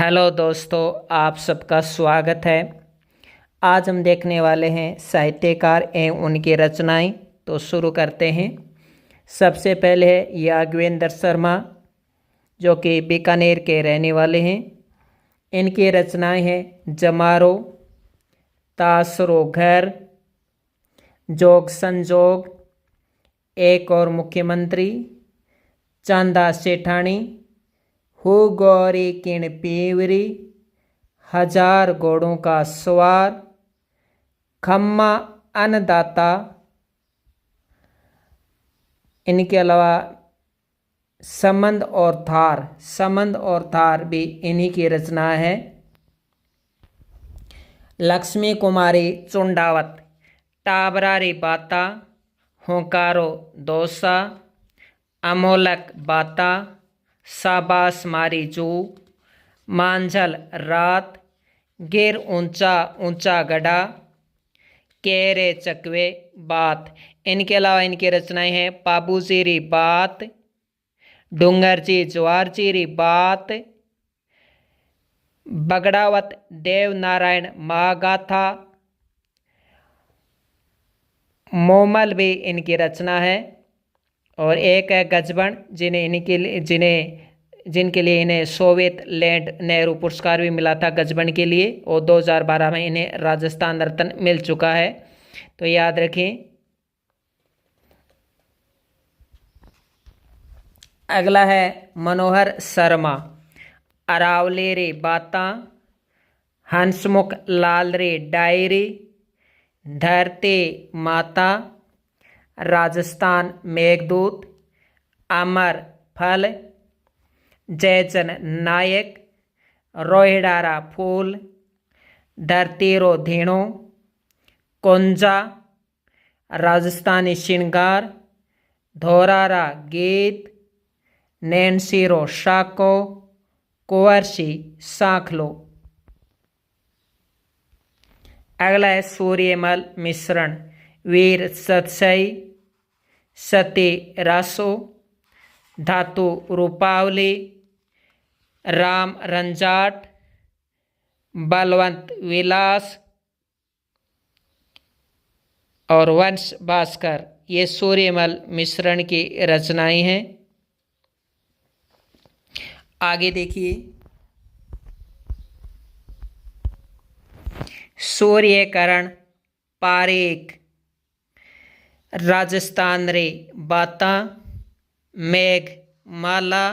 Hello दोस्तों, आप सबका स्वागत है। आज हम देखने वाले हैं साहित्यकार एवं उनकी रचनाएं। तो शुरू करते हैं। सबसे पहले है याज्ञवेंद्र शर्मा, जो कि बीकानेर के रहने वाले हैं। इनकी रचनाएं हैं जमारो, तासरो घर, जोग संजोग, एक और मुख्यमंत्री, चांदा सेठानी, हु गौरी किण पीवरी, हजार घोड़ों का सवार, खम्मा अन्नदाता। इनके अलावा समंद और थार भी इन्हीं की रचना है। लक्ष्मी कुमारी चुंडावत, टाबरारी बाता, होकारो दोसा, अमोलक बाता, शाबाश मारी जू, मांझल रात, गिर ऊंचा ऊंचा गढ़ा, केरे चकवे बात। इनके अलावा इनकी रचनाएं हैं पाबूजीरी बात, डूंगरजी ज्वारजीरी बात, बगड़ावत देव नारायण महागाथा, मोमल भी इनकी रचना है। और एक है गजबन, जिनके लिए इन्हें सोवियत लैंड नेहरू पुरस्कार भी मिला था गजबन के लिए, और 2012 में इन्हें राजस्थान रत्न मिल चुका है। तो याद रखें। अगला है मनोहर शर्मा, अरावली रे बाता, हंसमुख लाल रे डायरी, धरती माता, राजस्थान मेघदूत, अमर फल, जयचंद नायक, रोहिडारा फूल, धरतीरो धीणो, कुंजा, राजस्थानी श्रृंगार, धोरारा गीत, नैनसीरो शाको, कुंवरसी साखलो। अगला है सूर्यमल मिश्रण, वीर सतसई, सती रासो, धातु रूपावली, राम रंजाट, बलवंत विलास और वंश भास्कर। ये सूर्यमल मिश्रण की रचनाएं हैं। आगे देखिए। सूर्यकरण पारेख, राजस्थान रे बाता, मेघ माला,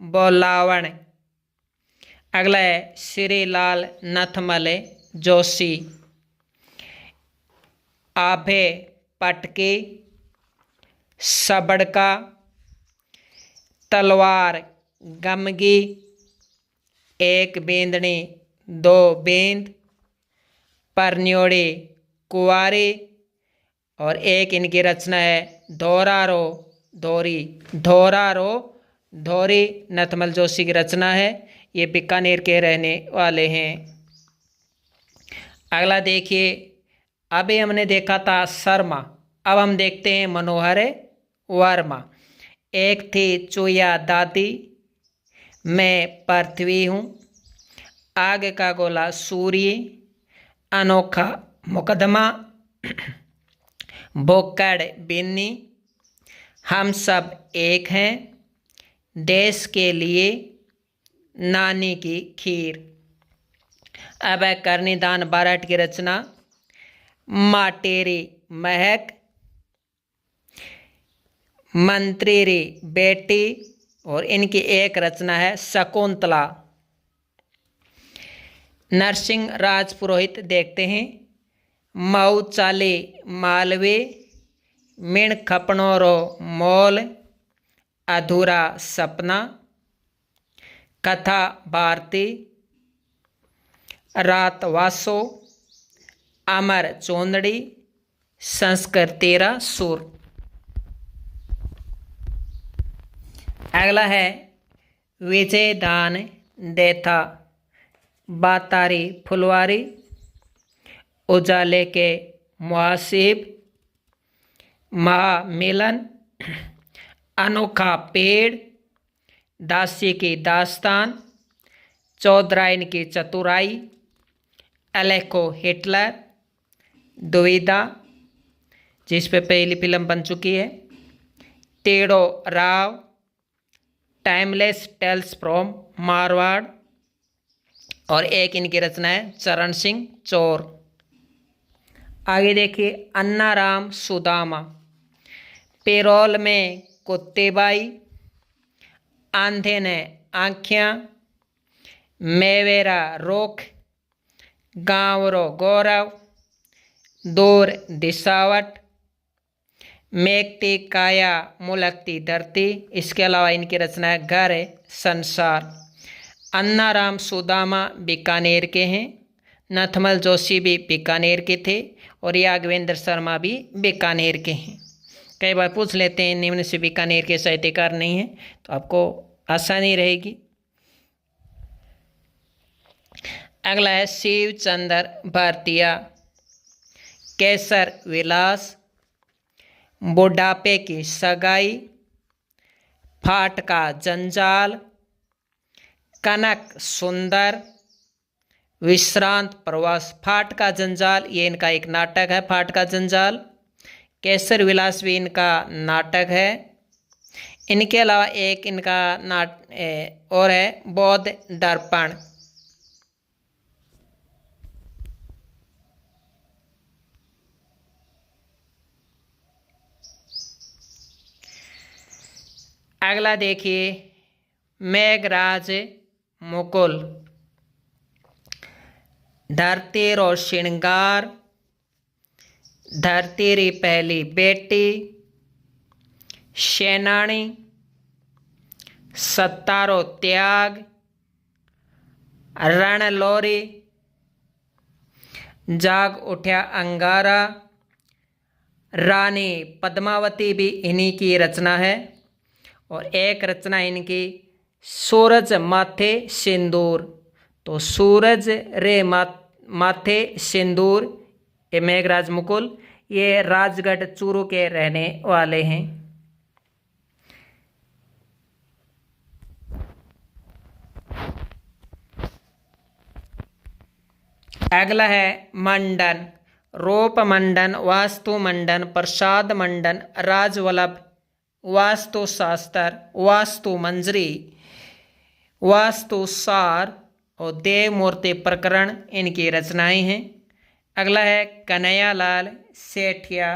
बोलावण। अगला है श्रीलाल नथमल जोशी, आभे पटके, सबड़का, तलवार गमगी, एक बेंदनी दो बेंद, परन्योड़े कुंवारे। और एक इनकी रचना है धोरारो धोरी, नथमल जोशी की रचना है। ये बीकानेर के रहने वाले हैं। अगला देखिए। अभी हमने देखा था शर्मा, अब हम देखते हैं मनोहर वर्मा। एक थी चुया दादी, मैं पृथ्वी हूँ, आग का गोला सूर्य, अनोखा मुकदमा, बोकड़ बिन्नी, हम सब एक हैं, देश के लिए नानी की खीर। अब है करनीदान बारठ की रचना, माटेरी महक, मंत्री री बेटी। और इनकी एक रचना है शकुंतला। नरसिंह राज पुरोहित देखते हैं। मऊ चाले मालवे, मिण खपणो रो मोल, अधूरा सपना, कथा भारती, रात वासो, अमर चोंदड़ी, संस्कृतेरा सुर। अगला है विजय दान देथा, बातारी फुलवारी, उजाले के मुहासिब, महामिलन, अनोखा पेड़, दासी की दास्तान, चौधरा इनकी चतुराई, अलेखो हिटलर, दुविधा जिस पे पहली फिल्म बन चुकी है, टेढ़ो राव, टाइमलेस टेल्स फ्रॉम मारवाड़, और एक इनकी रचना है चरण सिंह चोर। आगे देखिए अन्नाराम सुदामा, पेरोल में कुत्तेबाई, आंधे ने आँखियाँ, मेवेरा रोख, गाँवरो गौरव, दूर दिशावट, मेघती काया मुलकती धरती। इसके अलावा इनकी रचना है घर संसार। अन्नाराम सुदामा बीकानेर के हैं, नथमल जोशी भी बीकानेर के थे, और राघवेंद्र शर्मा भी बीकानेर के हैं। कई बार पूछ लेते हैं निम्न से बीकानेर के साहित्यकार नहीं हैं, तो आपको आसानी रहेगी। अगला है शिव चंद्र भारतीय, केसर विलास, बुढ़ापे की सगाई, फाट का जंजाल, कनक सुंदर, विश्रांत प्रवास। फाट का जंजाल ये इनका एक नाटक है, फाट का जंजाल। केसर विलास भी इनका नाटक है। इनके अलावा एक इनका और है बौद्ध दर्पण। अगला देखिए मेघराज मुकुल, धरती रो श्रृंगार, धरती री पहली बेटी, सेनानी, सत्तारो त्याग, रणलोरी, जाग उठा अंगारा, रानी पद्मावती भी इन्हीं की रचना है। और एक रचना इनकी सूरज माथे सिंदूर। तो सूरज रे माथे सिंदूर, ये मेघराज मुकुल, ये राजगढ़ चूरू के रहने वाले हैं। अगला है मंडन, रूप मंडन, वास्तु मंडन, प्रसाद मंडन, राजवल्लभ, वास्तुशास्त्र, वास्तु मंजरी, वास्तुसार और देव मूर्ति प्रकरण इनकी रचनाएं हैं। अगला है कन्हैयालाल सेठिया,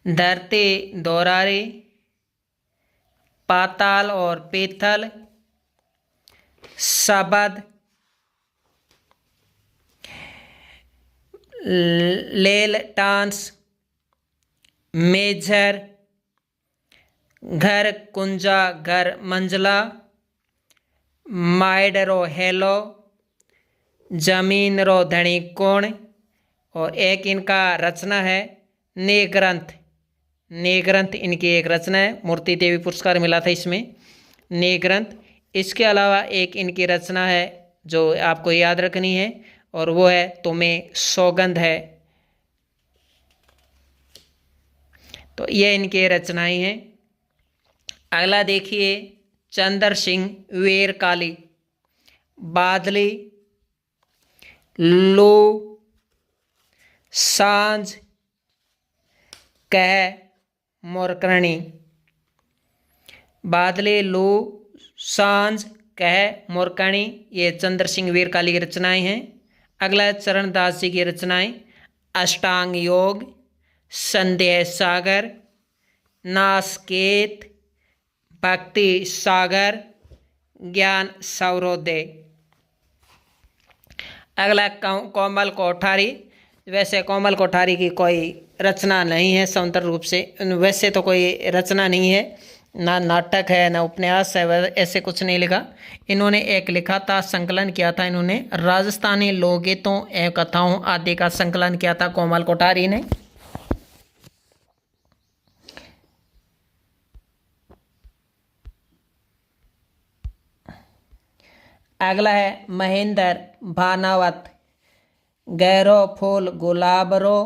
धरती दोरारी, पाताल और पीतल, शबद, लेल टांस, मेजर, घर कुंजा घर मंजला, माइडरो हेलो, जमीन रो धनी कोण, और एक इनका रचना है नेग्रंथ। नेग्रंथ इनकी एक रचना है, मूर्ति देवी पुरस्कार मिला था इसमें, नेग्रंथ। इसके अलावा एक इनकी रचना है जो आपको याद रखनी है, और वो है तुम्हें सौगंध है। तो ये इनके रचनाएं हैं। अगला देखिए चंद्र सिंह वेरकाली, बादली, लो, सांझ, कह, मोरकर्णी। बादली, लो, सांझ, कह, मोरकर्णी, ये चंद्र सिंह वेरकाली की रचनाएं हैं। अगला चरणदास जी की रचनाएं, अष्टांग योग, संदेह सागर, नासकेत, भक्ति सागर, ज्ञान सौरोदय। अगला कोमल कोठारी। वैसे कोमल कोठारी की कोई रचना नहीं है स्वतंत्र रूप से, वैसे तो कोई रचना नहीं है, ना नाटक है ना उपन्यास है, ऐसे कुछ नहीं लिखा। इन्होंने एक लिखा था, संकलन किया था इन्होंने, राजस्थानी लोकगीतों एवं कथाओं आदि का संकलन किया था कोमल कोठारी ने। अगला है महेंद्र भानावत, गैरो फूल गुलाब रो,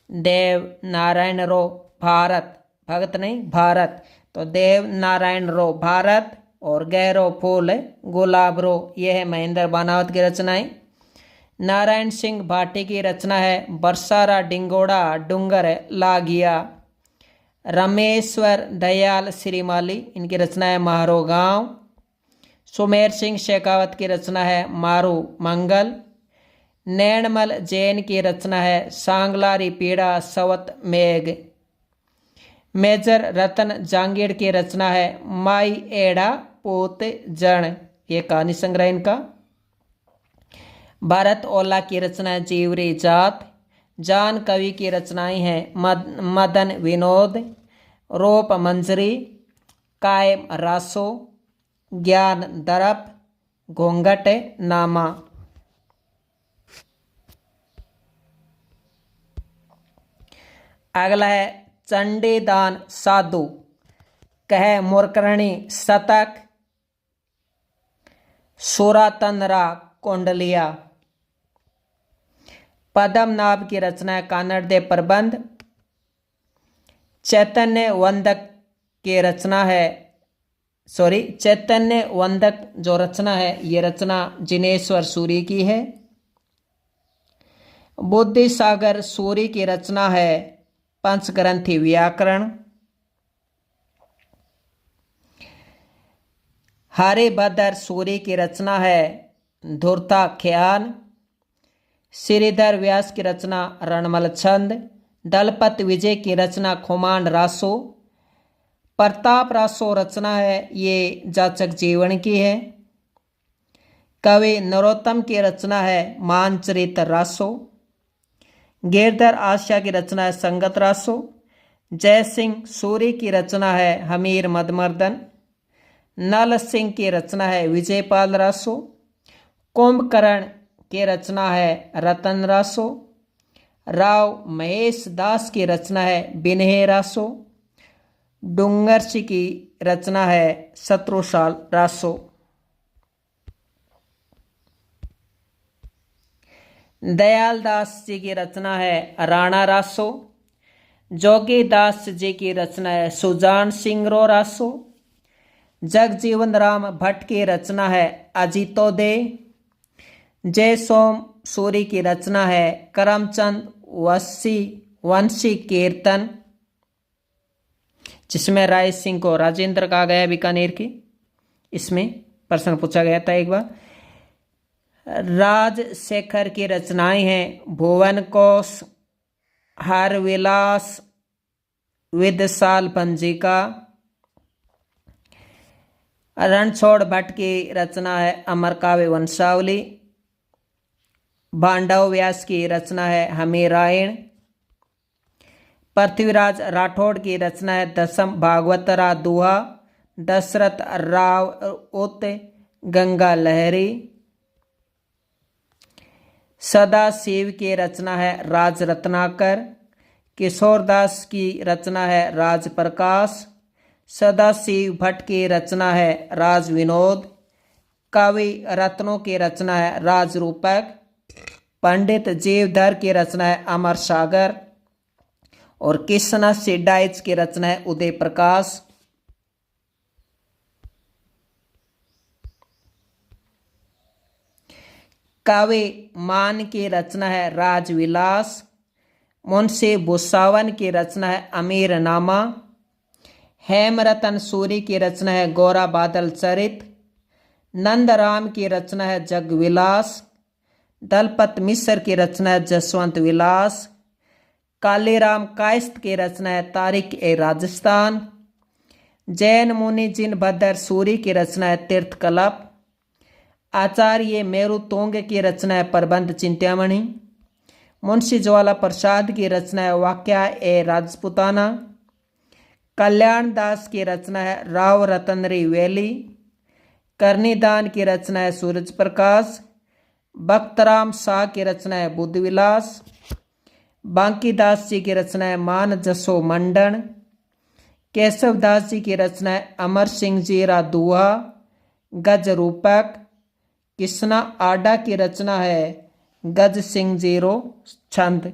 देव नारायण रो भारत, भगत नहीं भारत, तो देव नारायण रो भारत, और गहरो फूल गुलाब रो। यह है महेंद्र बनावत की रचनाएं। नारायण सिंह भाटी की रचना है बरसारा डिंगोड़ा डूंगर लागिया। रमेश्वर दयाल श्रीमाली, इनकी रचना है मारो गांव। सुमेर सिंह शेखावत की रचना है मारू मंगल। नैनमल जैन की रचना है सांगलारी पीड़ा सवत मेघ। मेजर रतन जांगीड़ की रचना है माई एड़ा पोत जण। ये कहानी संग्रह इनका। भारत ओला की रचना है जीवरी जात। जान कवि की रचनाएं हैं मदन विनोद, रोप मंजरी, कायम रासो, ज्ञान दरप, घोंघट नामा। अगला है चंडीदान साधु, कह मुरकरणी शतक, सुरातनरा कोंडलिया। पद्मनाभ की रचना है कानड़ दे प्रबंध। चैतन्य वंदक की रचना है चैतन्य वंदक जो रचना है ये रचना जिनेश्वर सूरी की है। बुद्धि सागर सूरी की रचना है पंचग्रंथी व्याकरण। हरिभद्र सूरी की रचना है धुरता ख्यान। श्रीधर व्यास की रचना रणमल छंद। दलपत विजय की रचना खुमान रासो। प्रताप रासो रचना है ये जाचक जीवन की है। कवि नरोत्तम की रचना है मानचरित रासो। गिरधर आशा की रचना है संगत रासो। जय सिंह सूरी की रचना है हमीर मदमर्दन। नल सिंह की रचना है विजयपाल रासो। कुंभकर्ण की रचना है रतन रासो। राव महेश दास की रचना है बिन्हे रासो। डूंगरसी की रचना है शत्रुशाल रासो। दयाल दास जी की रचना है राणा रासो। जोगी दास जी की रचना है सुजान सिंह रो रासो। जगजीवन राम भट्ट की रचना है अजितोदय। जय सोम सूरी की रचना है करमचंद वंशी कीर्तन, जिसमें राय सिंह को राजेंद्र कहा गया बीकानेर के। इसमें प्रश्न पूछा गया था एक बार। राजशेखर की रचनाएं हैं भुवन कोश, हर विलास, विदसाल पंजिका। रणछोड़ भट्ट की रचना है अमर काव्य वंशावली। भांडव व्यास की रचना है हमीरायण। पृथ्वीराज राठौड़ की रचना है दसम भागवतरा दुहा। दशरथ राव उत गंगा लहरी। सदा शिव की रचना है राज रत्नाकर। किशोरदास की रचना है राज प्रकाश। सदाशिव भट्ट की रचना है राज विनोद। कवि रत्नों की रचना है राज रूपक। पंडित जीवधर की रचना है अमर सागर। और कृष्णा सिडाइच की रचना है उदय प्रकाश। कवि मान की रचना है राजविलास। मुंशी भुसावन की रचना है अमीर नामा। हेमरतन सूरी की रचना है गोरा बादल चरित। नंदराम की रचना है जगविलास। दलपत मिश्र की रचना है जसवंत विलास। कालीराम कायस्थ की रचना है तारिक ए राजस्थान। जैन मुनि जिन भद्र सूरी की रचना है तीर्थ कलप। आचार्य मेरु तोंग की रचना है प्रबंध चिंतामणि। मुंशी ज्वाला प्रसाद की रचना है वाक्या ए राजपुताना। कल्याण दास की रचना है राव रतनरी वैली। करनीदान की रचना है सूरज प्रकाश। बख्तराम शाह की रचना है बुद्ध विलास। बांकीदास जी की रचना है मान जसो मंडन। केशव दास जी की रचना है अमर सिंह जीरा दुहा गज रूपक। कृष्णा आडा की रचना है गज सिंह जीरो छंद।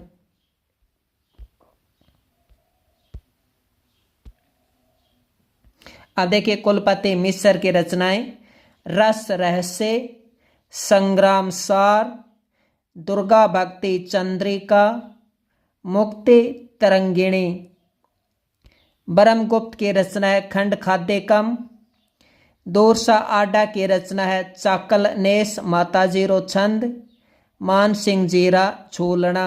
अब देखिए कुलपति मिश्र की रचनाएं, रस रहस्य, संग्राम सार, दुर्गा भक्ति चंद्रिका, मुक्ति तरंगिणी। ब्रह्मगुप्त की रचना है खंड खाद्यकम। दोरसा आडा की रचना है चाकल नेस माताजी रो छंद, मान सिंह जीरा छूलना।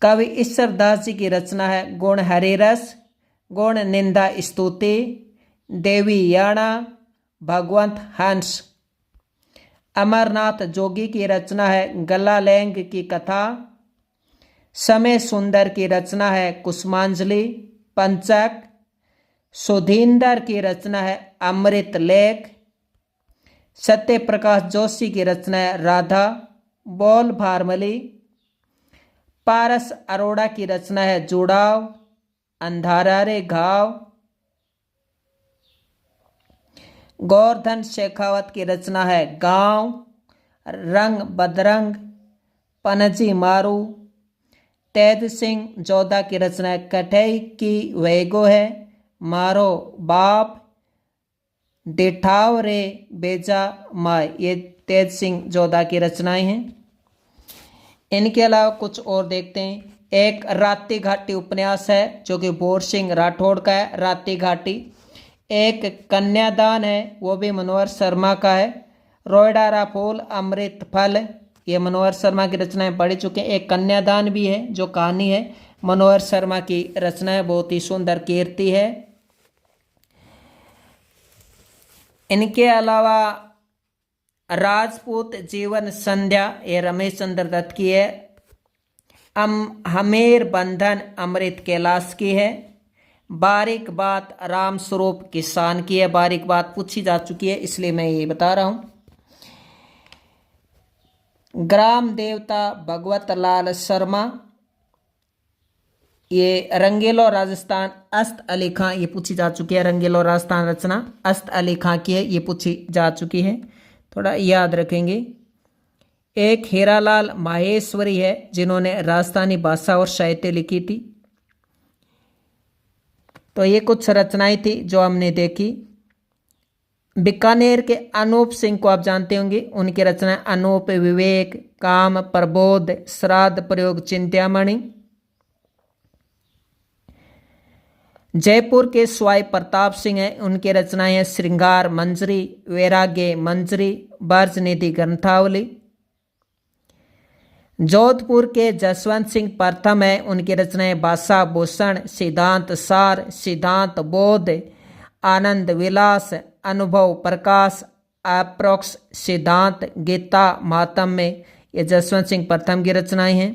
कवि ईश्वरदास जी की रचना है गुण हरिरस, गुण निंदा स्तुति, देवी याना, भगवंत हंस। अमरनाथ जोगी की रचना है गला लैंग की कथा। समय सुंदर की रचना है कुसुमांजलि पंचक। सुधींदर की रचना है अमृत लेख। सत्य प्रकाश जोशी की रचना है राधा बोल भारमली। पारस अरोड़ा की रचना है जुड़ाव, अंधारा रे घाव। गोवर्धन शेखावत की रचना है गांव, रंग बदरंग, पनजी मारू। तेज सिंह जोधा की रचना है कठई की वेगो है, मारो बाप, डिठाव रे बेजा माय। ये तेज सिंह जोधा की रचनाएं हैं। इनके अलावा कुछ और देखते हैं। एक राती घाटी उपन्यास है जो कि बोर सिंह राठौड़ का है, राती घाटी। एक कन्यादान है, वो भी मनोहर शर्मा का है। रोयडारा फूल अमृत फल, ये मनोहर शर्मा की रचनाएं पढ़ चुके हैं। एक कन्यादान भी है जो कहानी है, मनोहर शर्मा की रचना है, बहुत ही सुंदर कीर्ति है। इनके अलावा राजपूत जीवन संध्या, ये रमेश चंद्र दत्त की है। हमीर बंधन अमृत कैलाश की है। बारीक बात राम स्वरूप किसान की है। बारीक बात पूछी जा चुकी है इसलिए मैं ये बता रहा हूं। ग्राम देवता भगवत लाल शर्मा, ये रंगीलो राजस्थान अस्त अली खां, ये पूछी जा चुकी है। रंगीलो राजस्थान रचना अस्त अली खां की है, ये पूछी जा चुकी है, थोड़ा याद रखेंगे। एक हीरालाल माहेश्वरी है जिन्होंने राजस्थानी भाषा और साहित्य लिखी थी। तो ये कुछ रचनाएं थी जो हमने देखी। बीकानेर के अनूप सिंह को आप जानते होंगे, उनकी रचना अनूप विवेक, काम प्रबोध, श्राद्ध प्रयोग चिंतामणि। जयपुर के स्वाई प्रताप सिंह हैं, उनकी रचनाएं हैं श्रृंगार मंजरी, वैराग्य मंजरी, वर्ज निधि ग्रंथावली। जोधपुर के जसवंत सिंह प्रथम है, उनकी रचनाएं भाषा भूषण, सिद्धांत सार, सिद्धांत बोध, आनंद विलास, अनुभव प्रकाश, अप्रोक्स सिद्धांत, गीता महात्म्य। ये जसवंत सिंह प्रथम की रचनाएं हैं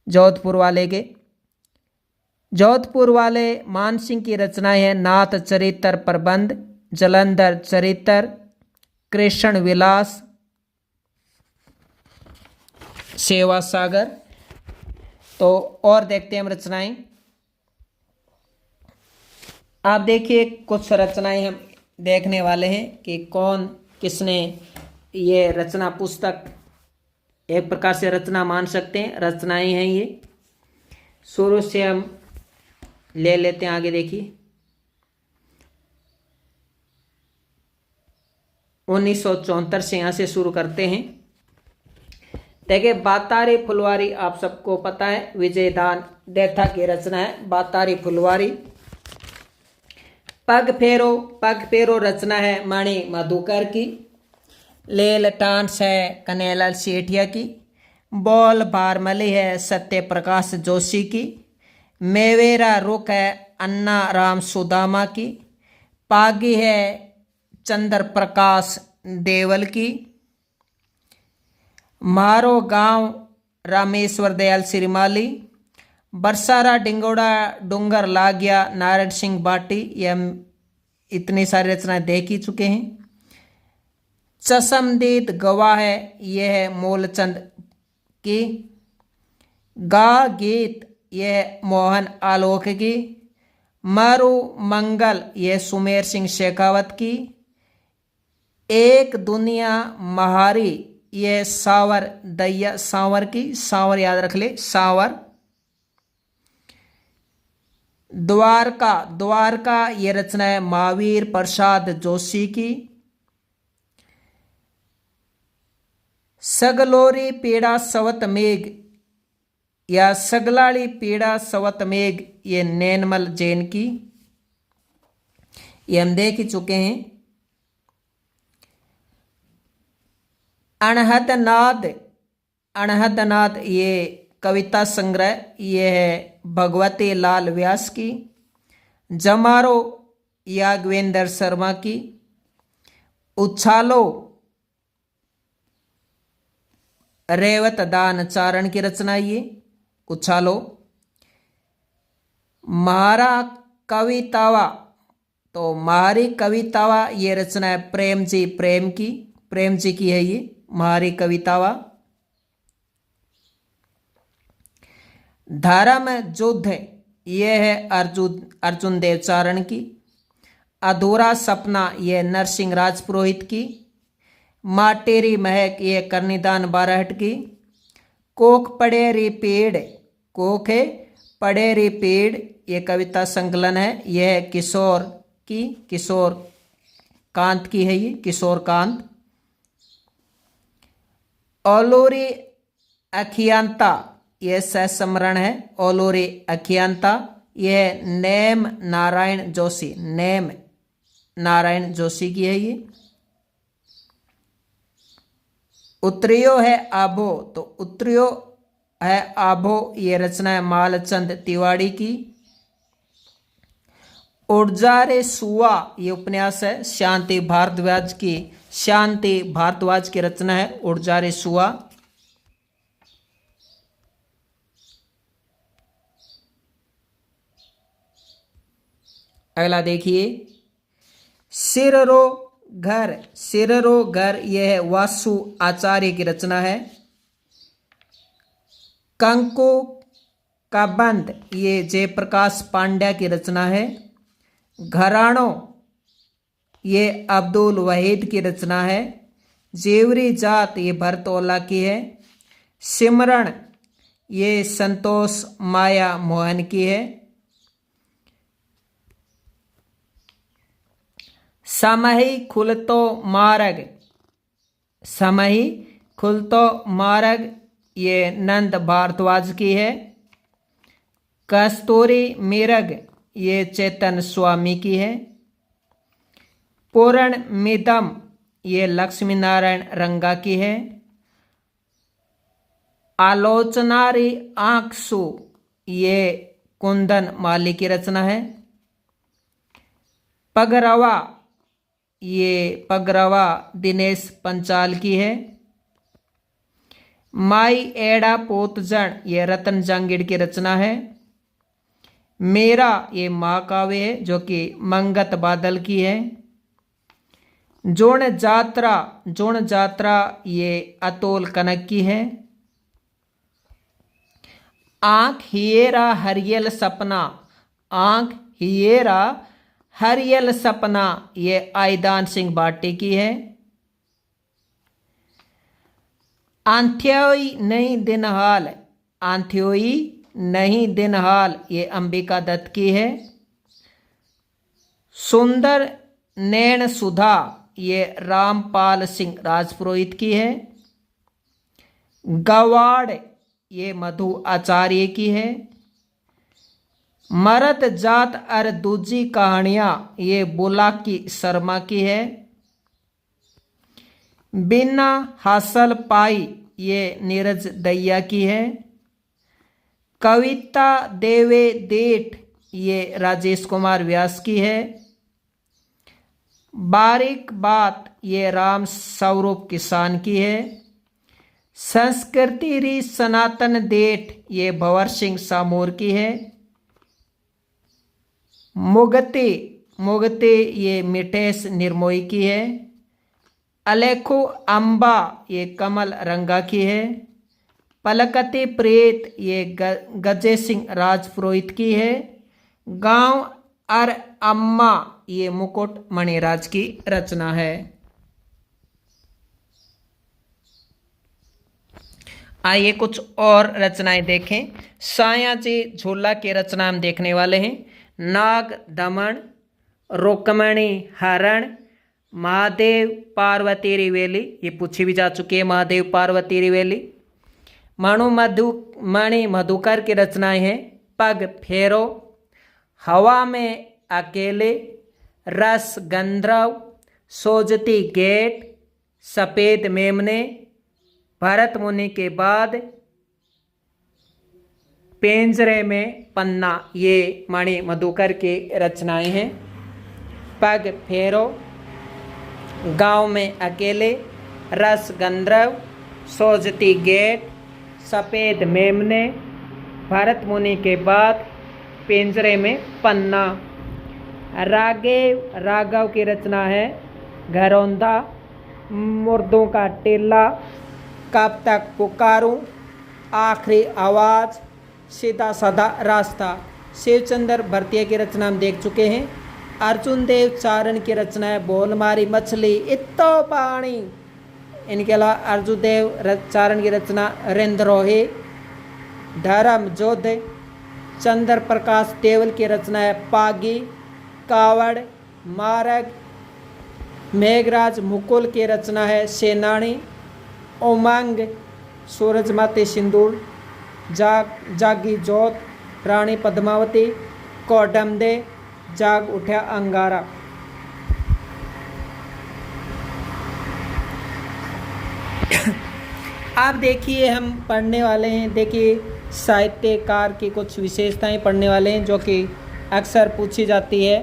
जोधपुर वाले के। जोधपुर वाले मान सिंह की रचनाएं हैं नाथ चरित्र प्रबंध, जलंधर चरित्र, कृष्ण विलास, सेवा सागर। तो और देखते हैं हम रचनाएं। आप देखिए कुछ रचनाएं हम देखने वाले हैं कि कौन किसने ये रचना पुस्तक, एक प्रकार से रचना मान सकते हैं, रचनाएं हैं ये। शुरू से हम ले लेते हैं आगे। देखिए 1974 से यहां से शुरू करते हैं। देखिए बातारी फुलवारी आप सबको पता है, विजयदान देथा की रचना है बातारी फुलवारी। पग फेरो रचना है मणि मधुकर की। लेल टांस है कन्हैयालाल सेठिया की। बोल भारमली है सत्य प्रकाश जोशी की। मेवेरा रुख है अन्ना राम सुदामा की। पागी है चंद्र प्रकाश देवल की। मारो गांव रामेश्वर दयाल श्रीमाली। बरसारा डिंगोड़ा डूंगर लागया नारायण सिंह बाटी, ये हम इतनी सारी रचनाएं देख ही चुके हैं। चशमदीद गवाह है, यह है मूलचंद की। गा गीत, यह मोहन आलोक की। मारू मंगल, यह सुमेर सिंह शेखावत की। एक दुनिया महारी, यह सावर दैया सांवर की। सांवर याद रख ले, सांवर। द्वारका, द्वारका ये रचना है महावीर प्रसाद जोशी की। सगलोरी पीड़ा सवत मेघ या सगलाड़ी पीड़ा सवत मेघ ये नैनमल जैन की, ये हम देख ही चुके हैं। अनहदनाद, अनहदनाद ये कविता संग्रह, ये है भगवती लाल व्यास की। जमारो याग्वेंद्र शर्मा की। उछालो रेवत दान चारण की रचना, ये उछालो। मारा कवितावा, तो मारी कवितावा ये रचना है प्रेम जी प्रेम की, प्रेम जी की है ये मारी कवितावा। धर्म युद्ध ये है अर्जुन देवचारण की। अधूरा सपना ये नरसिंह राज पुरोहित की। माटेरी महक ये करनीदान बारहट की। कोख पड़ेरी पेड़, कोख है पड़ेरी पेड़ ये कविता संकलन है, यह है किशोर की, किशोर कांत की है ये, किशोर कांत। ओलोरी अखियांता ये सहस्मरण है, ओलोरी अखियांता, यह नेम नारायण जोशी, नेम नारायण जोशी की है ये। उत्तरियो है आभो, तो उत्तरियो है आभो ये रचना है मालचंद तिवाड़ी की। उर्जारे सुआ ये उपन्यास है शांति भारद्वाज की, शांति भारद्वाज की रचना है उर्जारे सुआ। अगला देखिए सिररो घर, सिररो घर यह है वासु आचार्य की रचना है। कंकु का बंद ये जयप्रकाश पांड्या की रचना है। घराणो ये अब्दुल वहीद की रचना है। जेवरी जात ये भरतौला की है। सिमरण ये संतोष माया मोहन की है। समही खुलतो मार्ग, समही खुलतो मार्ग ये नंद भारद्वाज की है। कस्तूरी मिरग ये चेतन स्वामी की है। पूर्ण मिदम ये लक्ष्मी नारायण रंगा की है। आलोचनारी आंखसु ये कुंदन माली की रचना है। पगरवा ये पगरवा दिनेश पंचाल की है। माई एड़ा पोतजन ये रतन जांगीड़ की रचना है। मेरा ये महाकाव्य है जो कि मंगत बादल की है। जोण जात्रा, जोण जात्रा ये अतुल कनक की है। आंख हियेरा हरियल सपना, आंख हियेरा हरियल सपना ये आयदान सिंह बाटी की है। आंथ्योई नहीं दिन हाल, आंथ्योई नहीं दिन हाल ये अंबिका दत्त की है। सुंदर नैन सुधा ये रामपाल सिंह राजपुरोहित की है। गवाड़ ये मधु आचार्य की है। मरद जात अर दूजी कहानियां ये बुलाकी शर्मा की है। बिना हासिल पाई ये नीरज दैया की है। कविता देवे देठ ये राजेश कुमार व्यास की है। बारीक बात ये राम स्वरूप किसान की है। संस्कृति री सनातन देठ ये भंवर सिंह सामोर की है। मुगते, मुगते ये मिठेश निर्मोही की है। अलेखो अम्बा ये कमल रंगा की है। पलकते प्रेत ये गजे सिंह राजपुरोहित की है। गांव अर अम्मा ये मुकुट मणिराज की रचना है। आइए कुछ और रचनाएं देखें। सायाजी झोला की रचना हम देखने वाले हैं। नाग दमन, रुक्मणी हरण, महादेव पार्वती रिवेली, ये पूछी भी जा चुकी है महादेव पार्वती रिवेली। मणि मधुकर की रचनाएं हैं पग फेरो, हवा में अकेले, रस गंधर्व, सोजती गेट, सफेद मेमने, भरत मुनि के बाद, पिंजरे में पन्ना, ये मणि मधुकर की रचनाएं हैं। पग फेरो, गांव में अकेले, रस गंधर्व, सोजती गेट, सफेद मेमने, भरत मुनि के बाद, पिंजरे में पन्ना। राघव की रचना है घरौंदा, मुर्दों का टेला, कब तक पुकारूं, आखिरी आवाज, सीधा साधा रास्ता। शिवचंद्र भरतिया की रचना हम देख चुके हैं। अर्जुन देव चारण की रचना है बोल मारी मछली इत्तो पानी। इनके अलावा अर्जुन देव चारण की रचना रेंद्रोही, धर्म जोध। चंद्र प्रकाश देवल की रचना है पागी, कावड़, मारग। मेघराज मुकुल की रचना है सेनानी, उमंग, सूरजमती सिंदूर, जागी जोत, रानी पद्मावती, कोडमदे, जाग उठा अंगारा। आप देखिए हम पढ़ने वाले हैं, देखिए साहित्यकार की कुछ विशेषताएं पढ़ने वाले हैं जो कि अक्सर पूछी जाती है।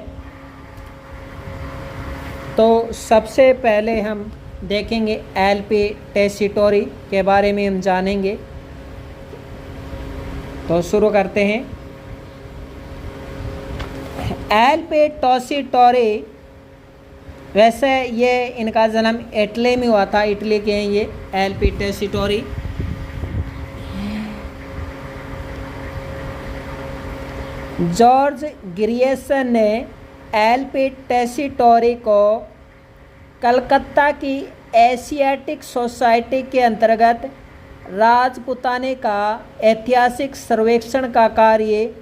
तो सबसे पहले हम देखेंगे एल.पी. टेसीटोरी के बारे में हम जानेंगे। तो शुरू करते हैं। एल.पी. टेसीटोरी, वैसे ये इनका जन्म इटली में हुआ था, इटली के हैं ये एल.पी. टेसीटोरी। जॉर्ज ग्रियर्सन ने एल.पी. टेसीटोरी को कलकत्ता की एशियाटिक सोसाइटी के अंतर्गत राजपुताने का ऐतिहासिक सर्वेक्षण का कार्य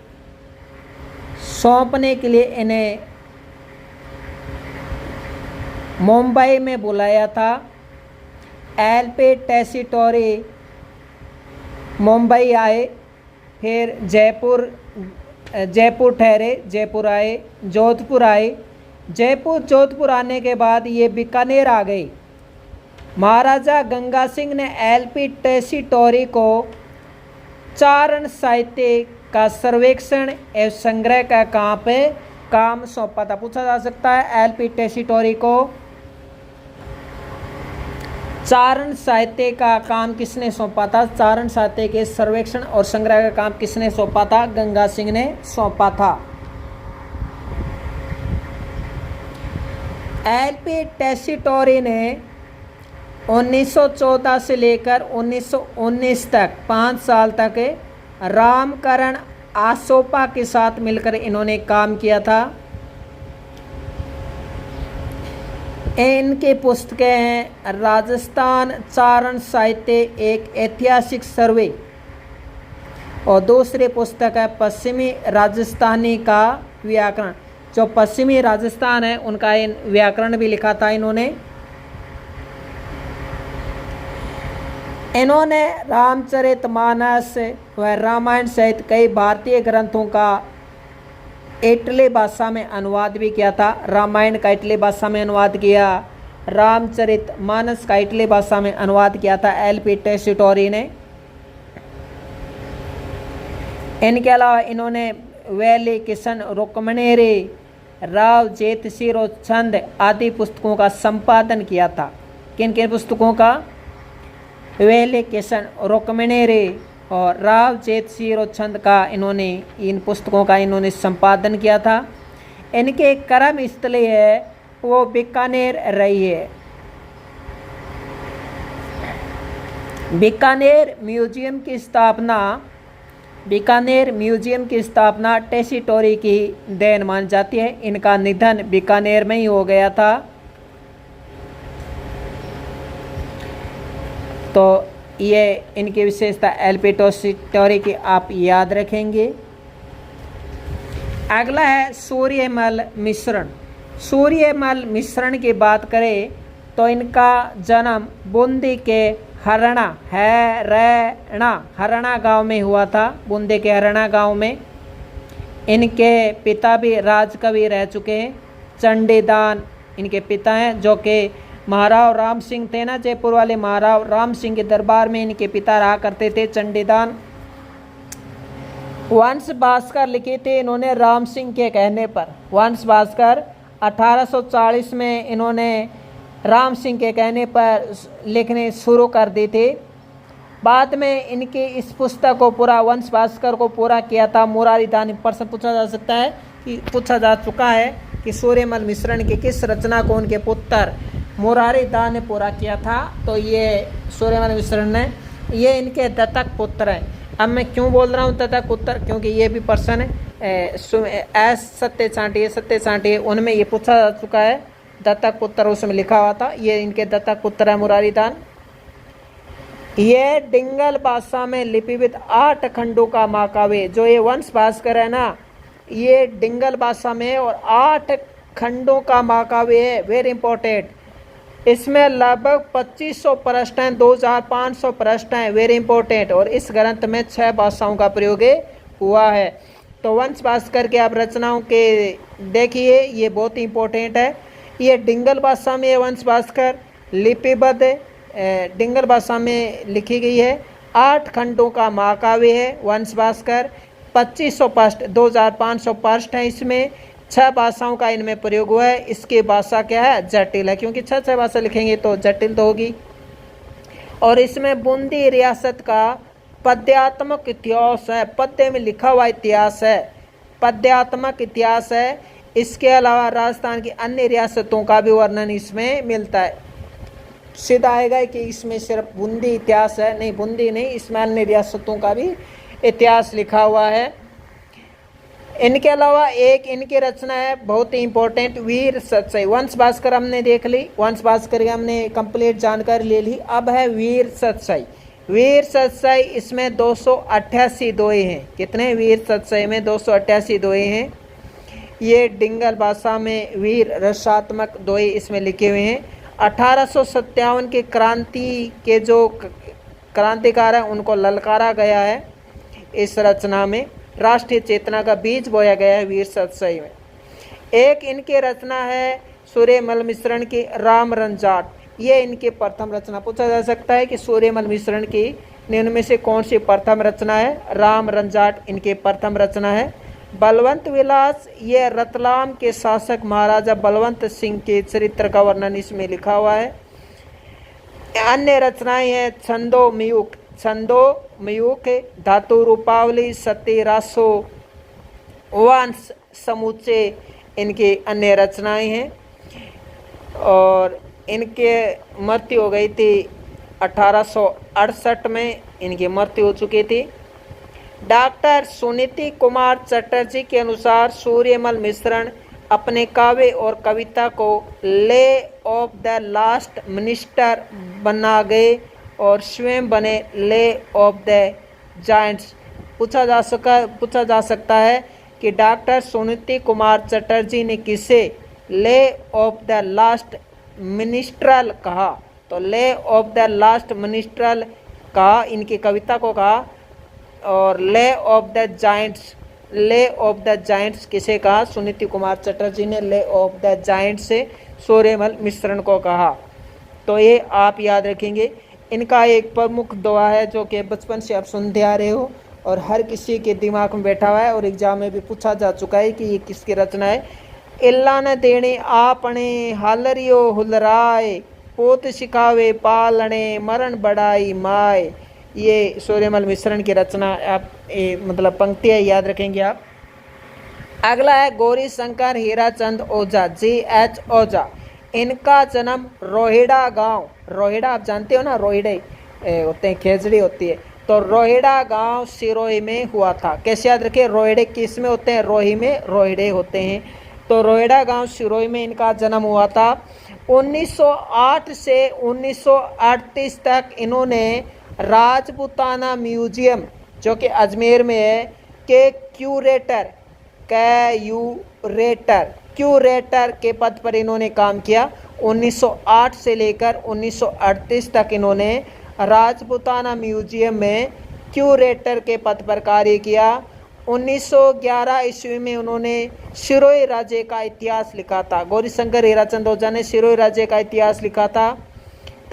सौंपने के लिए इन्हें मुंबई में बुलाया था। एल.पी. टेसीटोरी मुंबई आए, फिर जयपुर ठहरे, जयपुर आए, जोधपुर आए, जोधपुर आने के बाद ये बीकानेर आ गए। महाराजा गंगा सिंह ने एल.पी. टेसीटोरी को चारण साहित्य का सर्वेक्षण एवं संग्रह का काम सौंपा था। पूछा जा सकता है एल.पी. टेसीटोरी को चारण साहित्य का काम किसने सौंपा था? चारण साहित्य के सर्वेक्षण और संग्रह का काम किसने सौंपा था? गंगा सिंह ने सौंपा था। एल.पी. टेसीटोरी ने 1914 से लेकर 1919 तक 5 साल तक रामकरण आसोपा के साथ मिलकर इन्होंने काम किया था। इनकी पुस्तकें हैं राजस्थान चारण साहित्य एक ऐतिहासिक सर्वे, और दूसरी पुस्तक है पश्चिमी राजस्थानी का व्याकरण। जो पश्चिमी राजस्थान है उनका इन व्याकरण भी लिखा था इन्होंने। इन्होंने रामचरितमानस व रामायण सहित कई भारतीय ग्रंथों का इटली भाषा में अनुवाद भी किया था। रामायण का इटली भाषा में अनुवाद किया, रामचरितमानस का इटली भाषा में अनुवाद किया था एल.पी. टेसीटोरी ने। इनके अलावा इन्होंने वैली किशन, रुक्मणेरी, राव जेतसिरो छंद आदि पुस्तकों का संपादन किया था। किन किन पुस्तकों का? वैली किशन, रुक्मणेरी और राव जेतसिरो छंद का इन पुस्तकों का इन्होंने संपादन किया था। इनके कर्म स्थली है वो बीकानेर रही है। बीकानेर म्यूजियम की स्थापना टेसीटोरी की देन मानी जाती है। इनका निधन बीकानेर में ही हो गया था। तो ये इनकी विशेषता एल.पी. टेसीटोरी की आप याद रखेंगे। अगला है सूर्यमल मिश्रण। सूर्यमल मिश्रण की बात करें तो इनका जन्म बूंदी के हरणा गांव में हुआ था। बूंदी के हरणा गांव में। इनके पिता भी राजकवि रह चुके हैं। चंडीदान इनके पिता हैं, जो कि महाराव राम सिंह थे ना, जयपुर वाले महाराव राम सिंह के दरबार में इनके पिता रहा करते थे, चंडीदान। वंश भास्कर लिखी थी इन्होंने राम सिंह के कहने पर। वंश भास्कर 1840 में इन्होंने राम सिंह के कहने पर लिखने शुरू कर दी थी। बाद में इनकी इस पुस्तक को पूरा, वंश भास्कर को पूरा किया था मुरारी दान। प्रश्न पूछा जा सकता है कि पूछा जा चुका है कि सूर्यमल मिश्रण की किस रचना को उनके पुत्र मुरारी दान ने पूरा किया था। तो ये सूर्यमल मिश्रण ने, ये इनके दत्तक पुत्र हैं। अब मैं क्यों बोल रहा हूँ दत्तक पुत्र, क्योंकि ये भी प्रश्न सत्य चांटिये उनमें ये पूछा जा चुका है। दत्तक पुत्र उसमें लिखा हुआ था, ये इनके दत्तक पुत्र है मुरारी दान। ये डिंगल भाषा में लिपिबद्ध 8 खंडों का महाकाव्य, जो ये वंश भास्कर है ना, ये डिंगल भाषा में और 8 खंडों का महाकाव्य है। Very important. इसमें लगभग 2500 प्रश्न हैं, 2500 प्रश्न हैं। Very important. और इस ग्रंथ में 6 भाषाओं का प्रयोग हुआ है। तो वंश भास्कर के आप रचनाओं के देखिए, ये बहुत ही इंपॉर्टेंट है। ये डिंगल भाषा में वंश भास्कर लिपिबद्ध डिंगल भाषा में लिखी गई है। 8 खंडों का महाकाव्य है वंश भास्कर। 2500 प्रश्न, 2500 प्रश्न है। इसमें 6 भाषाओं का इनमें प्रयोग हुआ है। इसकी भाषा क्या है? जटिल है, क्योंकि 6 भाषा लिखेंगे तो जटिल तो होगी। और इसमें बूंदी रियासत का पद्यात्मक इतिहास है, पद्य में लिखा हुआ इतिहास है, पद्यात्मक इतिहास है। इसके अलावा राजस्थान की अन्य रियासतों का भी वर्णन इसमें मिलता है। सीधा आएगा कि इसमें सिर्फ बूंदी इतिहास है, नहीं, बूंदी नहीं, इसमें अन्य रियासतों का भी इतिहास लिखा हुआ है। इनके अलावा एक इनकी रचना है बहुत ही इंपॉर्टेंट, वीर सतसई। वंश भास्कर हमने देख ली, वंश भास्कर की हमने कंप्लीट जानकारी ले ली। अब है वीर सतसई। वीर सतसई, इसमें 288 दोहे हैं। कितने? वीर सतसई में 288 दोहे हैं। ये डिंगल भाषा में वीर रसात्मक दोहे इसमें लिखे हुए हैं। 1857 की क्रांति के जो क्रांतिकार हैं उनको ललकारा गया है इस रचना में। राष्ट्रीय चेतना का बीज बोया गया है वीर सतसई में। एक इनकी रचना है सूर्यमल मिश्रण की राम रंजाट। ये इनकी प्रथम रचना। पूछा जा सकता है कि सूर्यमल मिश्रण की निम्न में से कौन सी प्रथम रचना है? राम रंजाट इनकी प्रथम रचना है। बलवंत विलास, ये रतलाम के शासक महाराजा बलवंत सिंह के चरित्र का वर्णन इसमें लिखा हुआ है। अन्य रचनाएं हैं छंदो मयूख, धातु रूपावली, सती रासो, वंश समुच्चय इनकी अन्य रचनाएं हैं। और इनके मृत्यु हो गई थी 1868 में, इनकी मृत्यु हो चुकी थी। डॉक्टर सुनीति कुमार चटर्जी के अनुसार सूर्यमल मिश्रण अपने काव्य और कविता को lay off the last minister बना गए और स्वयं बने ले ऑफ द जायंट्स। पूछा जा सकता है कि डॉक्टर सुनीति कुमार चटर्जी ने किसे lay off the last minstrel कहा? तो lay off the last minstrel कहा, इनकी कविता को कहा। और ले ऑफ द जायंट्स किसे कहा? सुनीति कुमार चटर्जी ने ले ऑफ द जायंट्स से सूर्यमल मिश्रण को कहा। तो ये आप याद रखेंगे। इनका एक प्रमुख दोहा है जो कि बचपन से आप सुनते आ रहे हो और हर किसी के दिमाग में बैठा हुआ है और एग्जाम में भी पूछा जा चुका है कि ये किसकी रचना है। इल्ला न देने आपने हालरियो हुलराए, पोत सिखावे पालने मरण बढ़ाई माए। ये सूर्यमल मिश्रण की रचना आप मतलब पंक्तियाँ याद रखेंगे आप। अगला है गौरी शंकर हीराचंद ओझा, G.H. ओझा। इनका जन्म रोहिड़ा गांव, रोहिड़ा आप जानते हो ना, रोहिड़े होते हैं, खेजड़ी होती है, तो रोहिड़ा गांव सिरोही में हुआ था। कैसे याद रखें? रोहिड़े किस में होते हैं? रोही में रोहिड़े होते हैं। तो रोहिड़ा गांव सिरोही में इनका जन्म हुआ था। 1908 से 1938 तक इन्होंने राजपूताना म्यूजियम जो कि अजमेर में है के क्यूरेटर क्यूरेटर के पद पर इन्होंने काम किया। 1908 से लेकर 1938 तक इन्होंने राजपूताना म्यूजियम में क्यूरेटर के पद पर कार्य किया। 1911 ईस्वी में उन्होंने सिरोही राज्य का इतिहास लिखा था। गौरीशंकर हीराचंद ओझा ने सिरोही राज्य का इतिहास लिखा था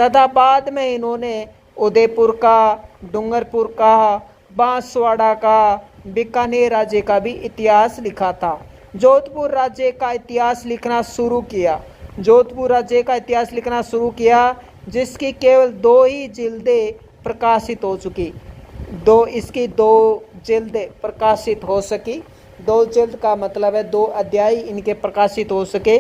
तथा बाद में इन्होंने उदयपुर का, डूंगरपुर का, बांसवाड़ा का, बीकानेर राज्य का भी इतिहास लिखा था। जोधपुर राज्य का इतिहास लिखना शुरू किया। जोधपुर राज्य का इतिहास लिखना शुरू किया जिसकी केवल 2 ही जिल्दें प्रकाशित हो चुकी। इसकी 2 जिल्दें प्रकाशित हो सकी। 2 जिल्द का मतलब है 2 अध्याय इनके प्रकाशित हो सके।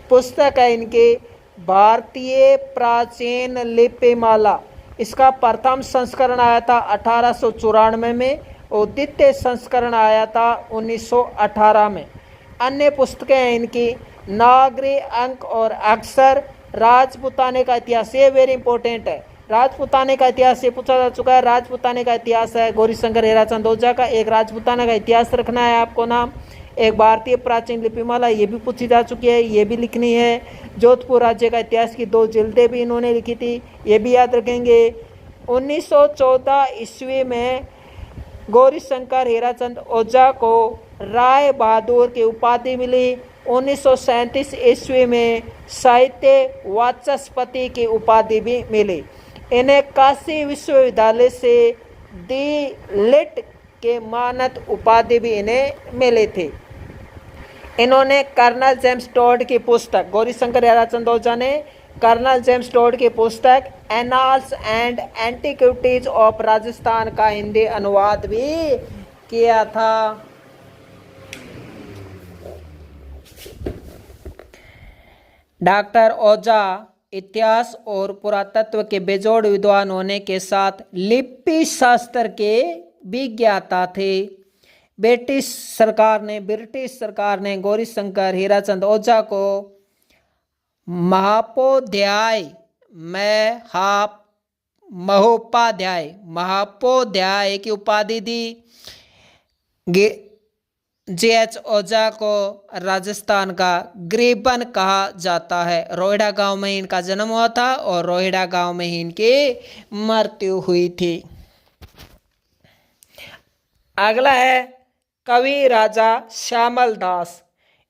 पुस्तक है इनके भारतीय प्राचीन लिपिमाला। इसका प्रथम संस्करण आया था 1894 में और द्वितीय संस्करण आया था 1918 में। अन्य पुस्तकें हैं इनकी नागरी अंक और अक्षर, राजपूताने का इतिहास। ये वेरी इंपॉर्टेंट है। राजपूताने का इतिहास ये पूछा जा चुका है। राजपूताने का इतिहास है गौरीशंकर हीराचंद ओझा का। एक राजपूताना का इतिहास रखना है आपको नाम। एक भारतीय प्राचीन लिपिमाला ये भी पूछी जा चुकी है, ये भी लिखनी है। जोधपुर राज्य का इतिहास की 2 जिल्दें भी इन्होंने लिखी थी, ये भी याद रखेंगे। 1914 ईस्वी में गौरीशंकर हीराचंद ओझा को राय बहादुर की उपाधि मिली। 1937 ईस्वी में साहित्य वाचस्पति की उपाधि भी मिली। इन्हें काशी विश्वविद्यालय से दी लिट के मानद उपाधि भी इन्हें मिले थे। इन्होंने कर्नल जेम्स टॉड की पुस्तक, गौरीशंकर हीराचंद ओझा ने कर्नल जेम्स टॉड की पुस्तक annals and antiquities of Rajasthan का हिंदी अनुवाद भी किया था। डॉक्टर ओझा इतिहास और पुरातत्व के बेजोड़ विद्वान होने के साथ लिपि शास्त्र के विज्ञाता थे। ब्रिटिश सरकार ने गौरीशंकर हीराचंद ओझा को महोपाध्याय की उपाधि दी। G.H. ओझा को राजस्थान का ग्रीबन कहा जाता है। रोहिड़ा गांव में इनका जन्म हुआ था और रोहिड़ा गांव में ही इनकी मृत्यु हुई थी। अगला है कवि राजा श्यामल दास।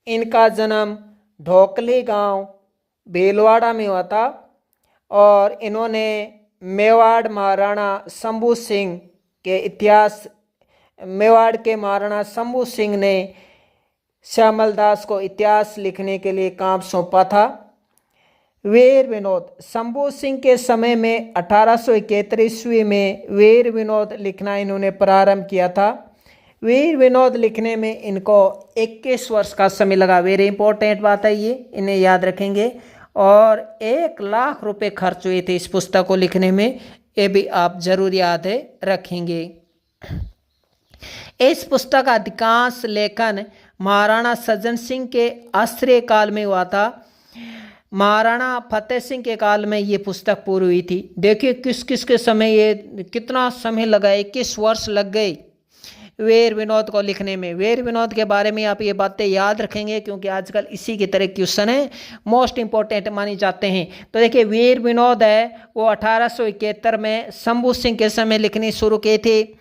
इनका जन्म ढोकली गांव भीलवाड़ा में हुआ था और इन्होंने मेवाड़ महाराणा शंभू सिंह के इतिहास, मेवाड़ के महाराणा शंभू सिंह ने श्यामल दास को इतिहास लिखने के लिए काम सौंपा था। वीर विनोद, शंभू सिंह के समय में 1871 ईस्वी में वीर विनोद लिखना इन्होंने प्रारंभ किया था। वीर विनोद लिखने में इनको 21 वर्ष का समय लगा। वेरी इंपॉर्टेंट बात है ये, इन्हें याद रखेंगे। और 1 लाख रुपए खर्च हुए थे इस पुस्तक को लिखने में, ये भी आप जरूर याद रखेंगे। इस पुस्तक का अधिकांश लेखन महाराणा सज्जन सिंह के आश्रय काल में हुआ था। महाराणा फतेह सिंह के काल में ये पुस्तक पूरी हुई थी। देखिए किस किस के समय, ये कितना समय लगा, 21 वर्ष लग गए वीर विनोद को लिखने में। वीर विनोद के बारे में आप ये बातें याद रखेंगे क्योंकि आजकल इसी की तरह क्वेश्चन है, मोस्ट इंपॉर्टेंट मानी जाते हैं। तो देखिए वीर विनोद है वो 1871 में शंभू सिंह के समय लिखनी शुरू की थी।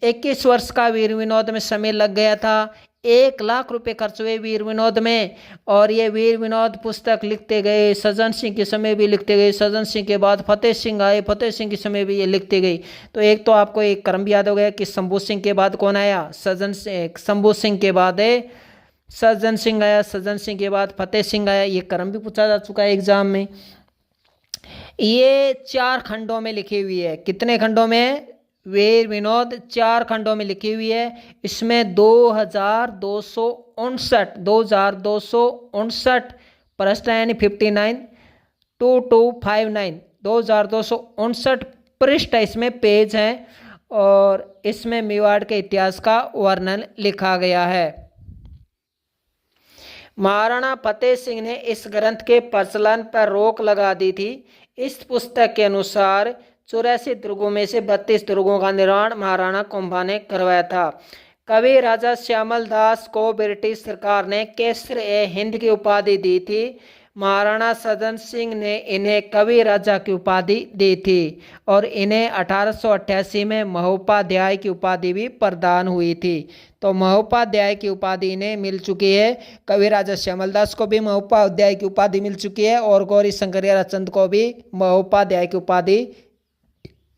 21 वर्ष का वीर विनोद में समय लग गया था। 1 लाख रुपए खर्च हुए वीर विनोद में। और ये वीर विनोद पुस्तक लिखते गए। सज्जन सिंह के समय भी लिखते गए, सज्जन सिंह के बाद फतेह सिंह आए, फतेह सिंह के समय भी ये लिखते गए। तो एक तो आपको एक क्रम याद हो गया कि शंभू सिंह के बाद कौन आया, शंभू सिंह के बाद सज्जन सिंह आया, सज्जन सिंह के बाद फतेह सिंह आया। ये क्रम भी पूछा जा चुका है एग्जाम में। ये 4 खंडों में लिखी हुई है। कितने खंडों में? वीर विनोद 4 खंडों में लिखी हुई है। इसमें 2259 पृष्ठ यानी 59, 2259 2259 पृष्ठ इसमें पेज हैं और इसमें मेवाड़ के इतिहास का वर्णन लिखा गया है। महाराणा फतेह सिंह ने इस ग्रंथ के प्रचलन पर रोक लगा दी थी। इस पुस्तक के अनुसार 84 दुर्गों में से 32 दुर्गों का निर्माण महाराणा कुंभा ने करवाया था। कवि राजा श्यामल दास को ब्रिटिश सरकार ने केसर-ए-हिंद की उपाधि दी थी। महाराणा सदन सिंह ने इन्हें कवि राजा की उपाधि दी थी और इन्हें 1888 में महोपाध्याय की उपाधि भी प्रदान हुई थी। तो महोपाध्याय की उपाधि इन्हें मिल चुकी है। कवि राजा श्यामल दास को भी महोपाध्याय की उपाधि मिल चुकी है और गौरी शंकर चंद को भी महोपाध्याय की उपाधि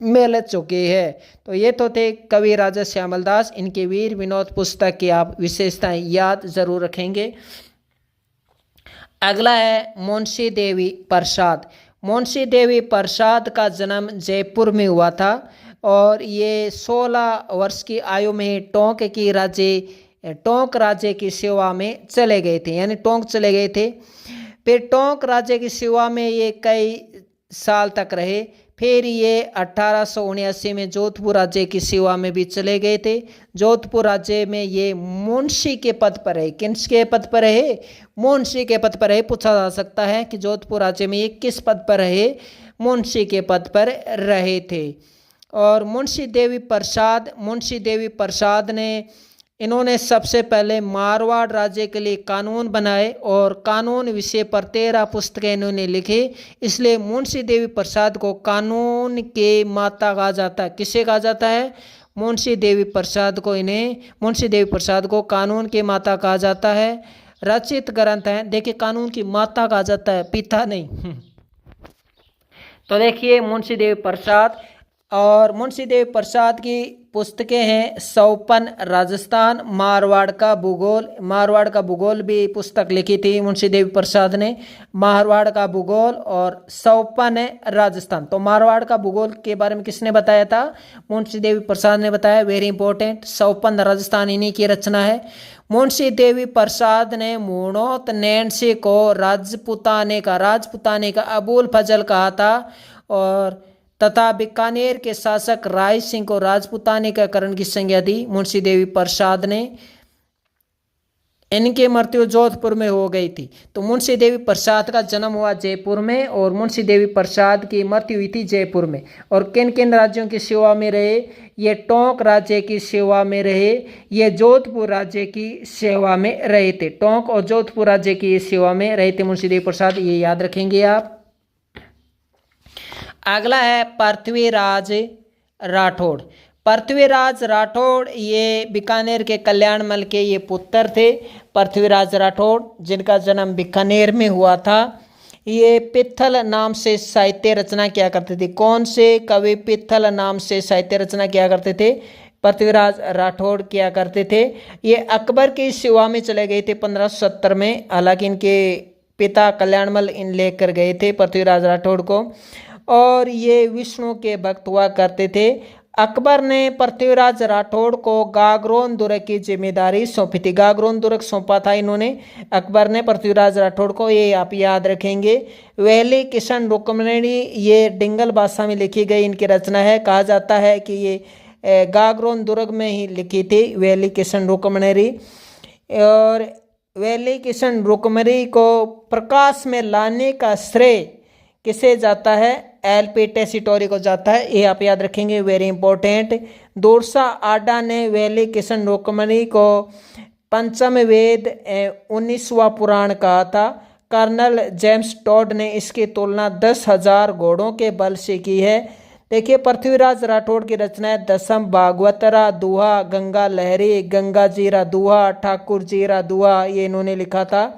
मिल चुकी है। तो ये तो थे कवि राजा श्यामल दास। इनके वीर विनोद पुस्तक की आप विशेषताएं याद जरूर रखेंगे। अगला है मुंशी देवी प्रसाद। मुंशी देवी प्रसाद का जन्म जयपुर में हुआ था और ये 16 वर्ष की आयु में टोंक राज्य की सेवा में चले गए थे, यानी टोंक चले गए थे। फिर टोंक राज्य की सेवा में ये कई साल तक रहे। फिर ये 1879 में जोधपुर राज्य की सेवा में भी चले गए थे। जोधपुर राज्य में ये मुंशी के पद पर रहे। किसके पद पर रहे? मुंशी के पद पर रहे। पूछा जा सकता है कि जोधपुर राज्य में ये किस पद पर रहे? मुंशी के पद पर रहे थे। और मुंशी देवी प्रसाद ने इन्होंने सबसे पहले मारवाड़ राज्य के लिए कानून बनाए और कानून विषय पर 13 पुस्तकें इन्होंने लिखी। इसलिए मुंशी देवी प्रसाद को कानून के माता कहा जाता है। किसे कहा जाता है? मुंशी देवी प्रसाद को कानून के माता कहा जाता है। रचित ग्रंथ है, देखिए कानून की माता कहा जाता है, पिता नहीं। तो देखिए मुंशी देवी प्रसाद, और मुंशी देवी प्रसाद की पुस्तकें हैं सौपन राजस्थान, मारवाड़ का भूगोल भी पुस्तक लिखी थी मुंशी देवी प्रसाद ने। मारवाड़ का भूगोल और सौपन राजस्थान। तो मारवाड़ का भूगोल के बारे में किसने बताया था? मुंशी देवी प्रसाद ने बताया। Very important. सौपन राजस्थान इन्हीं की रचना है। मुंशी देवी प्रसाद ने मूणोत नैन्सी को राजपुताने का अबुल फजल कहा था और तथा बीकानेर के शासक राय सिंह को राजपुताने का करण की संज्ञा दी मुंशी देवी प्रसाद ने। इनकी मृत्यु जोधपुर में हो गई थी। तो मुंशी देवी प्रसाद का जन्म हुआ जयपुर में और मुंशी देवी प्रसाद की मृत्यु हुई थी जयपुर में। और किन किन राज्यों की सेवा में रहे? ये टोंक राज्य की सेवा में रहे, ये जोधपुर राज्य की सेवा में रहे थे। टोंक और जोधपुर राज्य की सेवा में रहे थे मुंशी देवी प्रसाद, ये याद रखेंगे आप। अगला है पृथ्वीराज राठौड़। ये बीकानेर के कल्याणमल के ये पुत्र थे। पृथ्वीराज राठौड़ जिनका जन्म बीकानेर में हुआ था। ये पित्थल नाम से साहित्य रचना किया करते थे। कौन से कवि पित्थल नाम से साहित्य रचना किया करते थे? पृथ्वीराज राठौड़ किया करते थे। ये अकबर की सेवा में चले गए थे 1570 में। हालांकि इनके पिता कल्याणमल इन लेकर गए थे पृथ्वीराज राठौड़ को। और ये विष्णु के भक्त हुआ करते थे। अकबर ने पृथ्वीराज राठौड़ को गागरोन दुर्ग की जिम्मेदारी सौंपी थी। गागरोन दुर्ग सौंपा था इन्होंने अकबर ने पृथ्वीराज राठौड़ को, ये आप याद रखेंगे। वेली किशन रुक्मणी, ये डिंगल भाषा में लिखी गई इनकी रचना है। कहा जाता है कि ये गागरोन दुर्ग में ही लिखी थी वेली किशन रुक्मणी। और वेली किशन रुक्मणी को प्रकाश में लाने का श्रेय किसे जाता है? एल.पी. टेसीटोरी को जाता है, ये आप याद रखेंगे। Very important. दोरसा आडा ने वेली किशन रुक्मणी को पंचम वेद 19वां पुराण कहा था। कर्नल जेम्स टॉड ने इसकी तुलना 10,000 घोड़ों के बल से की है। देखिए पृथ्वीराज राठौड़ की रचना है दसम भागवतरा दुहा, गंगा लहरी, गंगा जीरा दुहा, ठाकुर जीरा दुहा, ये इन्होंने लिखा था।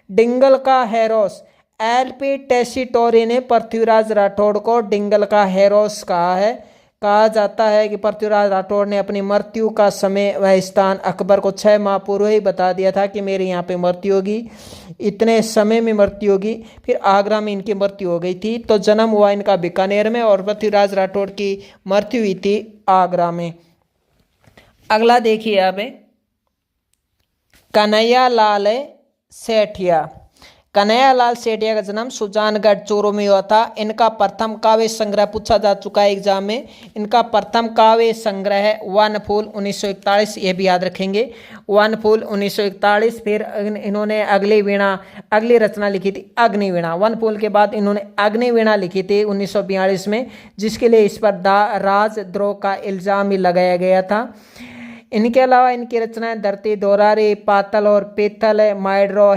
डिंगल का हेरोस, एल.पी. टेसीटोरी ने पृथ्वीराज राठौड़ को डिंगल का हेरोस कहा है। कहा जाता है कि पृथ्वीराज राठौड़ ने अपनी मृत्यु का समय व स्थान अकबर को 6 माह पूर्व ही बता दिया था कि मेरे यहाँ पे मृत्यु होगी, इतने समय में मृत्यु होगी। फिर आगरा में इनकी मृत्यु हो गई थी। तो जन्म हुआ इनका बीकानेर में और पृथ्वीराज राठौड़ की मृत्यु हुई थी आगरा में। अगला देखिए अब कन्हैयालाल सेठिया। कन्हैयालाल सेठिया का जन्म सुजानगढ़ चूरू में हुआ था। इनका प्रथम काव्य संग्रह पूछा जा चुका है एग्जाम में। इनका प्रथम काव्य संग्रह है वन फूल 1941, ये भी याद रखेंगे। वन फूल 1941। फिर इन्होंने अगली रचना लिखी थी अग्निवीणा। वन फूल के बाद इन्होंने अग्निवीणा लिखी थी 1942 में, जिसके लिए इस पर राजद्रोह का इल्जाम भी लगाया गया था। इनके अलावा इनकी रचनाएं धरती दोरारी, पातल और पीतल, माइड्रो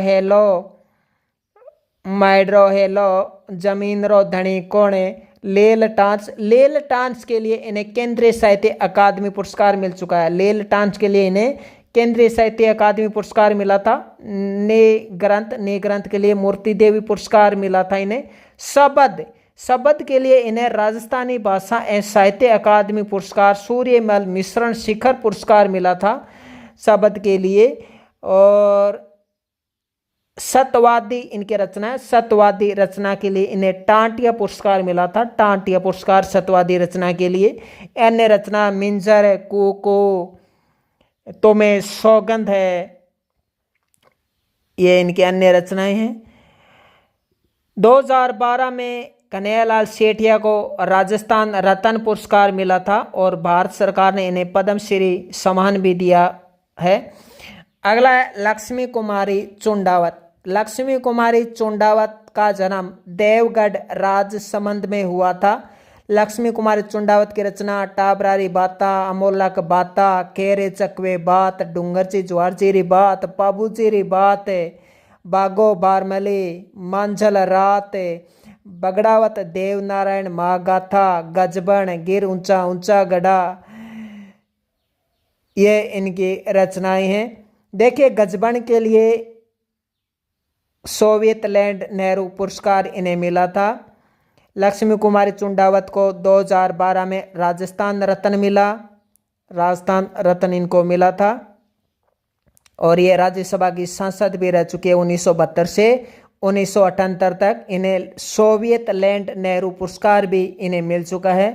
हेलो, जमीन रो धनी कोण, लेल टांस के लिए इन्हें केंद्रीय साहित्य अकादमी पुरस्कार मिल चुका है। लेल टांस के लिए इन्हें केंद्रीय साहित्य अकादमी पुरस्कार मिला था। ने ग्रंथ के लिए मूर्ति देवी पुरस्कार मिला था इन्हें। शब्द के लिए इन्हें राजस्थानी भाषा एवं साहित्य अकादमी पुरस्कार, सूर्यमल मिश्रण शिखर पुरस्कार मिला था शब्द के लिए। और सत्यवादी इनकी रचना है, सत्यवादी रचना के लिए इन्हें टांटिया पुरस्कार मिला था, टांटिया पुरस्कार सत्यवादी रचना के लिए। अन्य रचना मिंजर, कुको, तुम्हें सौगंध है, ये इनकी अन्य रचनाएं हैं। 2012 में कन्हैयालाल सेठिया को राजस्थान रत्न पुरस्कार मिला था और भारत सरकार ने इन्हें पद्मश्री सम्मान भी दिया है। अगला है लक्ष्मी कुमारी चुंडावत। लक्ष्मी कुमारी चुंडावत का जन्म देवगढ़ राजसमंद में हुआ था। लक्ष्मी कुमारी चुंडावत की रचना टाबरारी बाता, अमोलक बाता, केरे चकवे बात, डूंगरची ज्वारचीरी बात, पाबूचीरी बात, बागो बारमली, मांझल रात, बगड़ावत देवनारायण महागाथा, गजबन, गिर ऊंचा ऊंचा गढ़ा, ये इनकी रचनाएं हैं। देखिए गजबन के लिए सोवियत लैंड नेहरू पुरस्कार इन्हें मिला था। लक्ष्मी कुमारी चुंडावत को 2012 में राजस्थान रत्न मिला, राजस्थान रत्न इनको मिला था। और ये राज्यसभा की सांसद भी रह चुके हैं 1972 से 1978 तक। इन्हें सोवियत लैंड नेहरू पुरस्कार भी इन्हें मिल चुका है।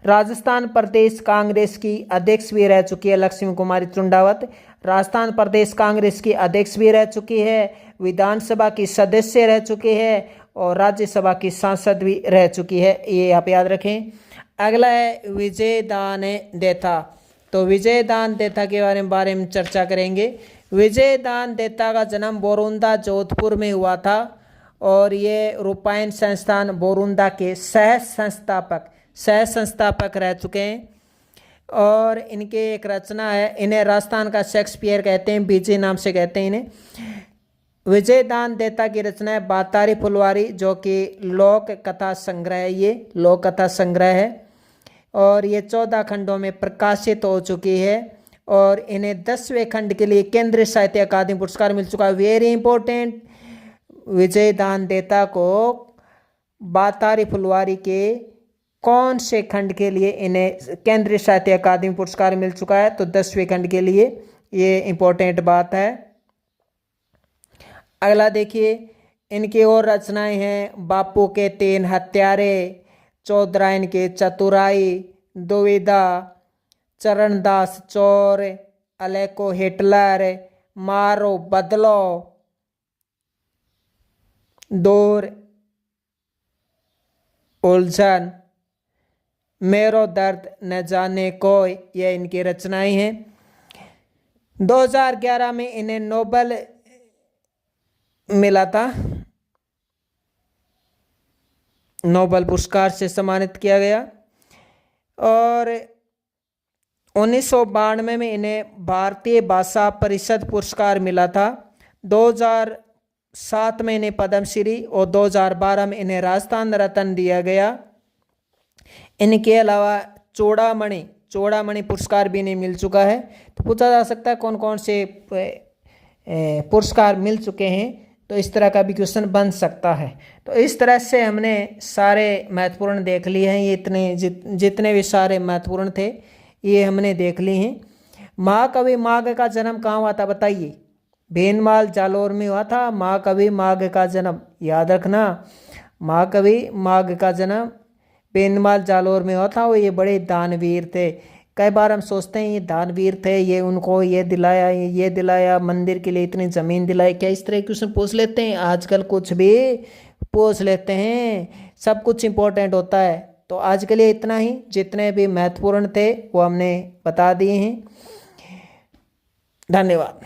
राजस्थान प्रदेश कांग्रेस की अध्यक्ष भी रह चुकी है लक्ष्मी कुमारी चुंडावत। राजस्थान प्रदेश कांग्रेस की अध्यक्ष भी रह चुकी है, विधानसभा की सदस्य रह चुकी है और राज्यसभा की सांसद भी रह चुकी है, ये आप याद रखें। अगला है विजयदान देथा। तो विजयदान देथा के बारे में चर्चा करेंगे। विजयदान देथा का जन्म बोरुंदा जोधपुर में हुआ था और ये रूपायन संस्थान बोरुंदा के सह संस्थापक रह चुके हैं। और इनके एक रचना है, इन्हें राजस्थान का शेक्सपियर कहते हैं, बीजे नाम से कहते हैं इन्हें। विजयदान देथा की रचना है बातारी फुलवारी, जो कि लोक कथा संग्रह है, ये लोक कथा संग्रह है और ये 14 खंडों में प्रकाशित हो चुकी है। और इन्हें 10वें खंड के लिए केंद्रीय साहित्य अकादमी पुरस्कार मिल चुका है। वेरी इंपॉर्टेंट, विजयदान देथा को बातारी फुलवारी के कौन से खंड के लिए इन्हें केंद्रीय साहित्य अकादमी पुरस्कार मिल चुका है? तो 10वें खंड के लिए, ये इंपॉर्टेंट बात है। अगला देखिए, इनकी और रचनाएं हैं बापू के 3 हत्यारे, चौधरायन के चतुराई, दुविधा, चरणदास चोर, अलेको हिटलर, मारो बदलो, दूर उलझन, मेरो दर्द न जाने कोई, ये इनकी रचनाएं हैं। 2011 में इन्हें नोबेल मिला था, नोबेल पुरस्कार से सम्मानित किया गया। और 1992 में इन्हें भारतीय भाषा परिषद पुरस्कार मिला था। 2007 में इन्हें पद्मश्री और 2012 में इन्हें राजस्थान रत्न दिया गया। इनके अलावा चूड़ामणि पुरस्कार भी इन्हें मिल चुका है। तो पूछा जा सकता है कौन कौन से पुरस्कार मिल चुके हैं, तो इस तरह का भी क्वेश्चन बन सकता है। तो इस तरह से हमने सारे महत्वपूर्ण देख लिए हैं, ये इतने जितने भी सारे महत्वपूर्ण थे ये हमने देख लिए हैं। महाकवि माघ का जन्म कहाँ हुआ था बताइए? भीनमाल जालोर में हुआ था महाकवि माघ का जन्म, याद रखना। महाकवि माघ का जन्म भीनमाल जालोर में हुआ था। वो ये बड़े दानवीर थे। कई बार हम सोचते हैं ये दानवीर थे, ये उनको ये दिलाया, मंदिर के लिए इतनी ज़मीन दिलाई। क्या इस तरह क्वेश्चन पूछ लेते हैं? आजकल कुछ भी पूछ लेते हैं, सब कुछ इम्पोर्टेंट होता है। तो आज के लिए इतना ही, जितने भी महत्वपूर्ण थे वो हमने बता दिए हैं। धन्यवाद।